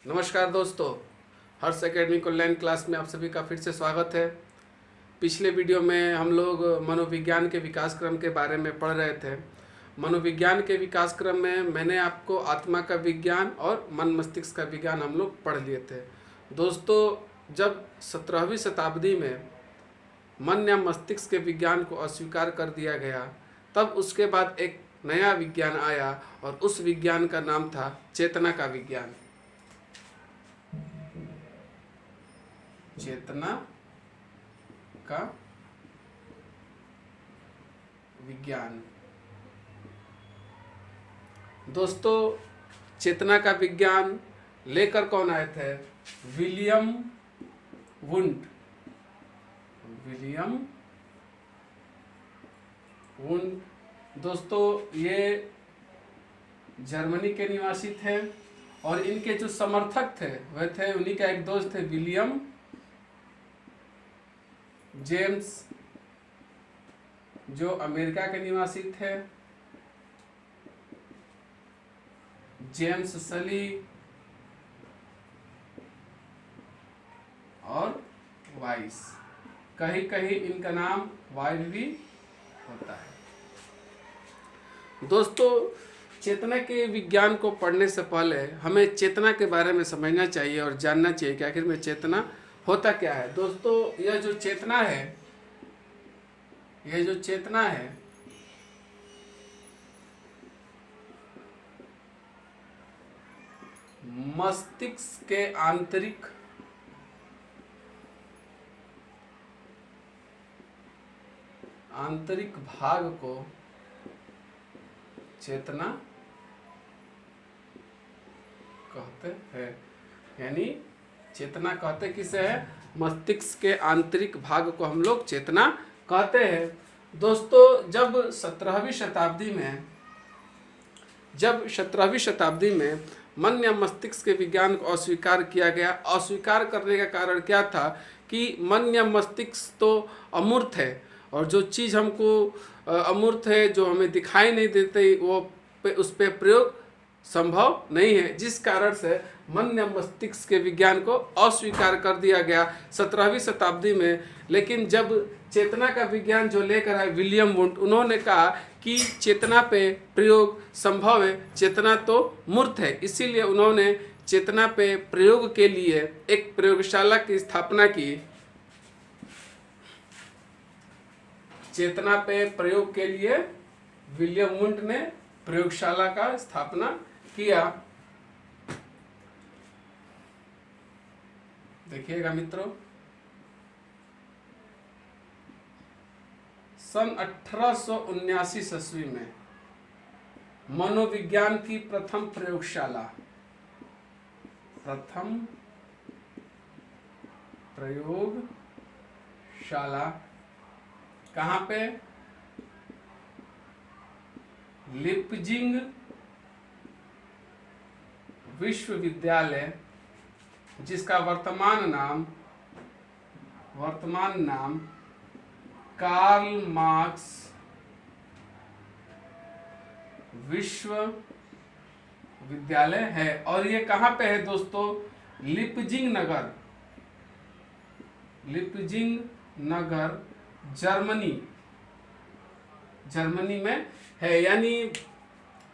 नमस्कार दोस्तों, हर्ष academic online class में आप सभी का फिर से स्वागत है। पिछले वीडियो में हम लोग मनोविज्ञान के विकास क्रम के बारे में पढ़ रहे थे। मनोविज्ञान के विकास क्रम में मैंने आपको आत्मा का विज्ञान और मन मस्तिष्क का विज्ञान हम लोग पढ़ लिए थे। दोस्तों, जब 17वीं शताब्दी में मन या मस्तिष्क के विज्ञान को अस्वीकार कर दिया गया, तब उसके बाद एक नया विज्ञान आया और उस विज्ञान का नाम था चेतना का विज्ञान। चेतना का विज्ञान। दोस्तों, चेतना का विज्ञान लेकर कौन आए थे? William wound. विलियम वुंड दोस्तों, ये जर्मनी के निवासी थे और इनके जो समर्थक थे वह थे, उन्हीं का एक दोस्त थे विलियम जेम्स, जो अमेरिका के निवासी थे, जेम्स सली और वाइस। कहीं कहीं इनका नाम वाइल भी होता है। दोस्तों, चेतना के विज्ञान को पढ़ने से पहले हमें चेतना के बारे में समझना चाहिए और जानना चाहिए कि आखिर में चेतना होता क्या है। दोस्तों, यह जो चेतना है मस्तिष्क के आंतरिक भाग को चेतना कहते हैं। यानी चेतना कहते किसे है? मस्तिष्क के आंतरिक भाग को हम लोग चेतना कहते हैं। दोस्तों, जब 17वीं शताब्दी में मन या मस्तिष्क के विज्ञान को अस्वीकार किया गया। अस्वीकार करने का कारण क्या था कि मन या मस्तिष्क तो अमूर्त है और जो चीज़ हमको अमूर्त है, जो हमें दिखाई नहीं देते, वो उस पर प्रयोग संभव नहीं है, जिस कारण से मन या मस्तिष्क के विज्ञान को अस्वीकार कर दिया गया 17वीं शताब्दी में। लेकिन जब चेतना का विज्ञान जो लेकर आए विलियम वुंड, उन्होंने कहा कि चेतना पे प्रयोग संभव है, चेतना तो मूर्त है। इसीलिए उन्होंने चेतना पे प्रयोग के लिए एक प्रयोगशाला की स्थापना की। चेतना पे प्रयोग के लिए विलियम वुंड ने प्रयोगशाला का स्थापना किया। देखिएगा मित्रों, सन 1879 ईस्वी में मनोविज्ञान की प्रथम प्रयोगशाला कहाँ पे? लिपजिंग विश्वविद्यालय, जिसका वर्तमान नाम कार्ल मार्क्स विश्वविद्यालय है। और ये कहाँ पे है दोस्तों? लिपजिंग नगर जर्मनी में है। यानी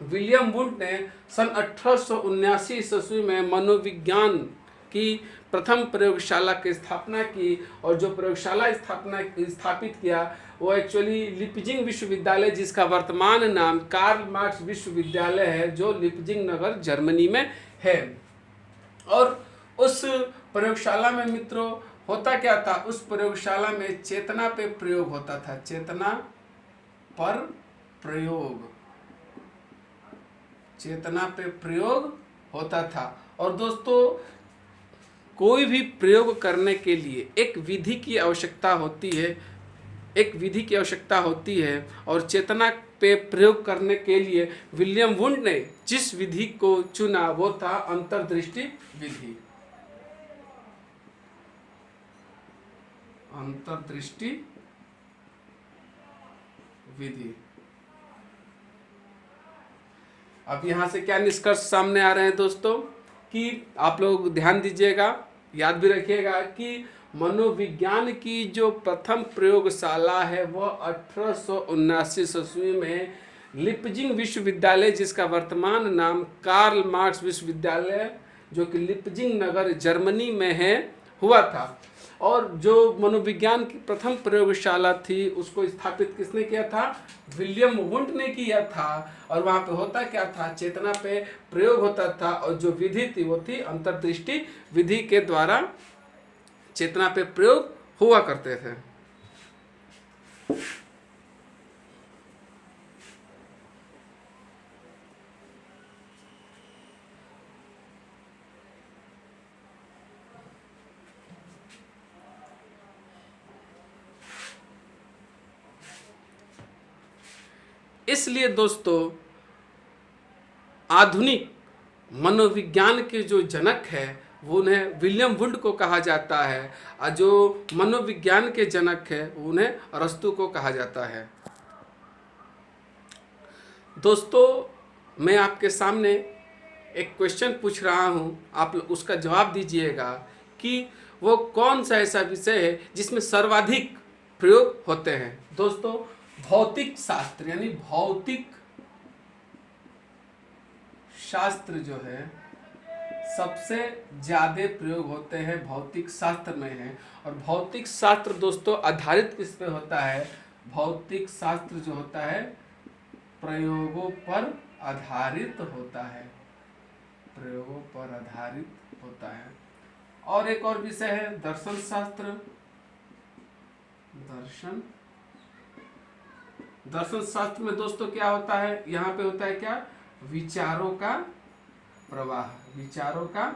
विलियम वुंड ने सन 1879 ईस्वी में मनोविज्ञान की प्रथम प्रयोगशाला की स्थापना की और जो प्रयोगशाला स्थापित किया वो एक्चुअली लिपजिंग विश्वविद्यालय, जिसका वर्तमान नाम कार्ल मार्क्स विश्वविद्यालय है, जो लिपजिंग नगर जर्मनी में है। और उस प्रयोगशाला में मित्रों होता क्या था? उस प्रयोगशाला में चेतना पे प्रयोग होता था। चेतना पे प्रयोग होता था। और दोस्तों, कोई भी प्रयोग करने के लिए एक विधि की आवश्यकता होती है और चेतना पे प्रयोग करने के लिए विलियम वुंड ने जिस विधि को चुना वो था अंतर्दृष्टि विधि। विधि। अब यहाँ से क्या निष्कर्ष सामने आ रहे हैं दोस्तों कि आप लोग ध्यान दीजिएगा, याद भी रखिएगा कि मनोविज्ञान की जो प्रथम प्रयोगशाला है वह 1879 में लिपजिंग विश्वविद्यालय, जिसका वर्तमान नाम कार्ल मार्क्स विश्वविद्यालय जो कि लिपजिंग नगर जर्मनी में है, हुआ था। और जो मनोविज्ञान की प्रथम प्रयोगशाला थी उसको स्थापित किसने किया था? विलियम वुंट ने किया था। और वहाँ पे होता क्या था? चेतना पे प्रयोग होता था और जो विधि थी वो थी अंतर्दृष्टि विधि के द्वारा चेतना पे प्रयोग हुआ करते थे। इसलिए दोस्तों आधुनिक मनोविज्ञान के जो जनक है वो उन्हें विलियम वुंट को कहा जाता है, और जो मनोविज्ञान के जनक है उन्हें अरस्तु को कहा जाता है। दोस्तों मैं आपके सामने एक क्वेश्चन पूछ रहा हूँ, आप उसका जवाब दीजिएगा कि वो कौन सा ऐसा विषय है जिसमें सर्वाधिक प्रयोग होते हैं। दोस्तों भौतिक शास्त्र यानी भौतिक शास्त्र जो है सबसे ज्यादा प्रयोग होते हैं भौतिक शास्त्र में है। और भौतिक शास्त्र दोस्तों आधारित किस पे होता है? भौतिक शास्त्र जो होता है प्रयोगों पर आधारित होता है, प्रयोगों पर आधारित होता है। और एक और विषय है दर्शन शास्त्र। दर्शन शास्त्र में दोस्तों क्या होता है? यहाँ पे होता है क्या? विचारों का प्रवाह, विचारों का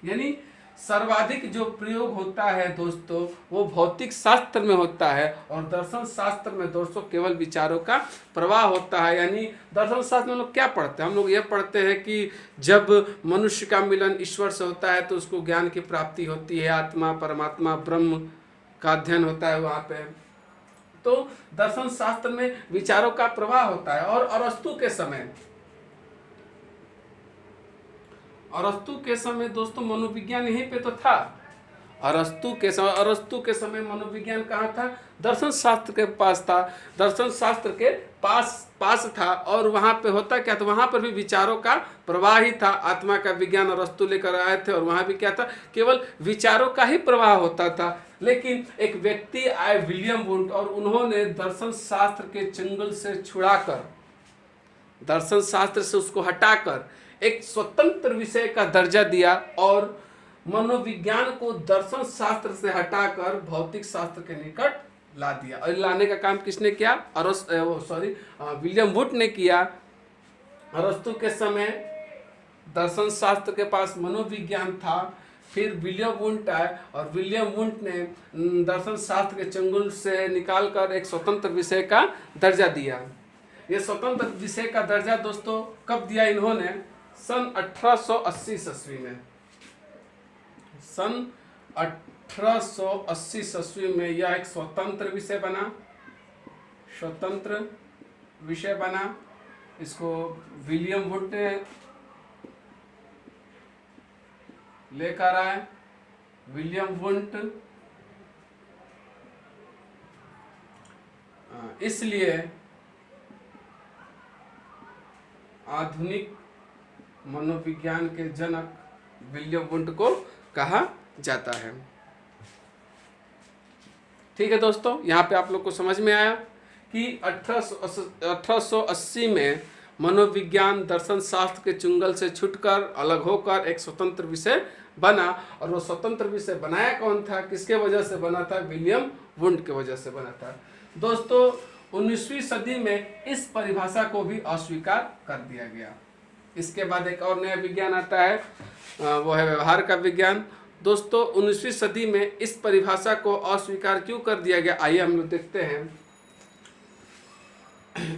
यानी सर्वाधिक जो प्रयोग होता है दोस्तों वो भौतिक शास्त्र में होता है। और दर्शन शास्त्र में दोस्तों केवल विचारों का प्रवाह होता है। यानी दर्शन शास्त्र में हम लोग क्या पढ़ते हैं? हम लोग ये पढ़ते हैं कि जब मनुष्य का मिलन ईश्वर से होता है तो उसको ज्ञान की प्राप्ति होती है, आत्मा परमात्मा ब्रह्म का अध्ययन होता है वहाँ पे। तो दर्शन शास्त्र में विचारों का प्रवाह होता है। और अरस्तु के समय दोस्तों मनोविज्ञान यहीं पे तो था। अरस्तु के समय मनोविज्ञान कहाँ था? दर्शन शास्त्र के पास था, दर्शन शास्त्र के पास था। और वहाँ पे होता क्या था? वहाँ पर भी विचारों का प्रवाह ही था। आत्मा का विज्ञान अरस्तु लेकर आए थे और वहाँ भी क्या था? केवल विचारों का ही प्रवाह होता था। लेकिन एक व्यक्ति आए विलियम वुंट और उन्होंने दर्शन शास्त्र के चंगुल से छुड़ाकर, दर्शन शास्त्र से उसको हटाकर एक स्वतंत्र विषय का दर्जा दिया और मनोविज्ञान को दर्शन शास्त्र से हटाकर भौतिक शास्त्र के निकट ला दिया। और लाने का काम किसने किया? विलियम वुंट ने किया। अरस्तु के समय दर्शन शास्त्र के पास मनोविज्ञान था, फिर विलियम वुंट आए और विलियम वुंट ने दर्शन शास्त्र के चंगुल से निकालकर एक स्वतंत्र विषय का दर्जा दिया। ये स्वतंत्र विषय का दर्जा दोस्तों कब दिया इन्होंने? सन 1880 ईस्वी में। सन 1880 ईस्वी में यह एक स्वतंत्र विषय बना। इसको विलियम वुंट ने लेकर आए। विलियम वुंट इसलिए आधुनिक मनोविज्ञान के जनक विलियम वुंट को कहा जाता है। ठीक है दोस्तों, यहाँ पे आप लोग को समझ में आया कि 1880 में मनोविज्ञान दर्शन शास्त्र के चुंगल से छूटकर अलग होकर एक स्वतंत्र विषय बना। और वो स्वतंत्र विषय बनाया कौन था? किसके वजह से बना था? विलियम वुंट के वजह से बना था। दोस्तों 19वीं सदी में इस परिभाषा को भी अस्वीकार कर दिया गया। इसके बाद एक और नया विज्ञान आता है, वो है व्यवहार का विज्ञान। दोस्तों 19वीं सदी में इस परिभाषा को अस्वीकार क्यों कर दिया गया? आइए हम लोग देखते हैं।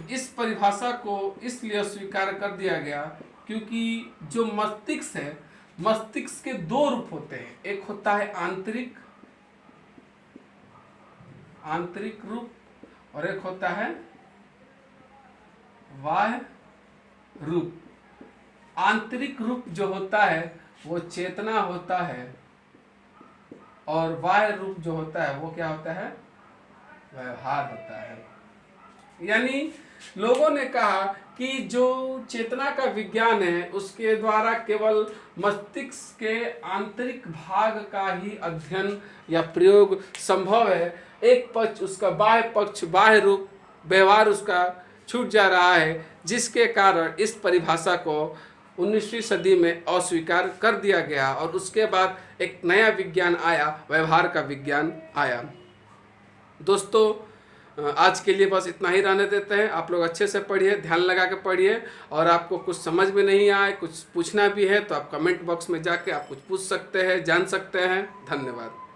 इस परिभाषा को इसलिए अस्वीकार कर दिया गया क्योंकि जो मस्तिष्क है, मस्तिष्क के दो रूप होते हैं। एक होता है आंतरिक रूप और एक होता है बाह्य रूप। आंतरिक रूप जो होता है वो चेतना होता है, और बाह्य रूप जो होता है वो क्या होता है? व्यवहार होता है। यानी लोगों ने कहा कि जो चेतना का विज्ञान है उसके द्वारा केवल मस्तिष्क के आंतरिक भाग का ही अध्ययन या प्रयोग संभव है। एक पक्ष उसका बाह्य पक्ष, बाह्य रूप, व्यवहार उसका छूट जा रहा है, जिसके कारण इस परिभाषा को 19वीं सदी में अस्वीकार कर दिया गया और उसके बाद एक नया विज्ञान आया, व्यवहार का विज्ञान आया। दोस्तों, आज के लिए बस इतना ही रहने देते हैं। आप लोग अच्छे से पढ़िए, ध्यान लगा के पढ़िए, और आपको कुछ समझ में नहीं आए, कुछ पूछना भी है तो आप कमेंट बॉक्स में जाके आप कुछ पूछ सकते हैं, जान सकते हैं। धन्यवाद।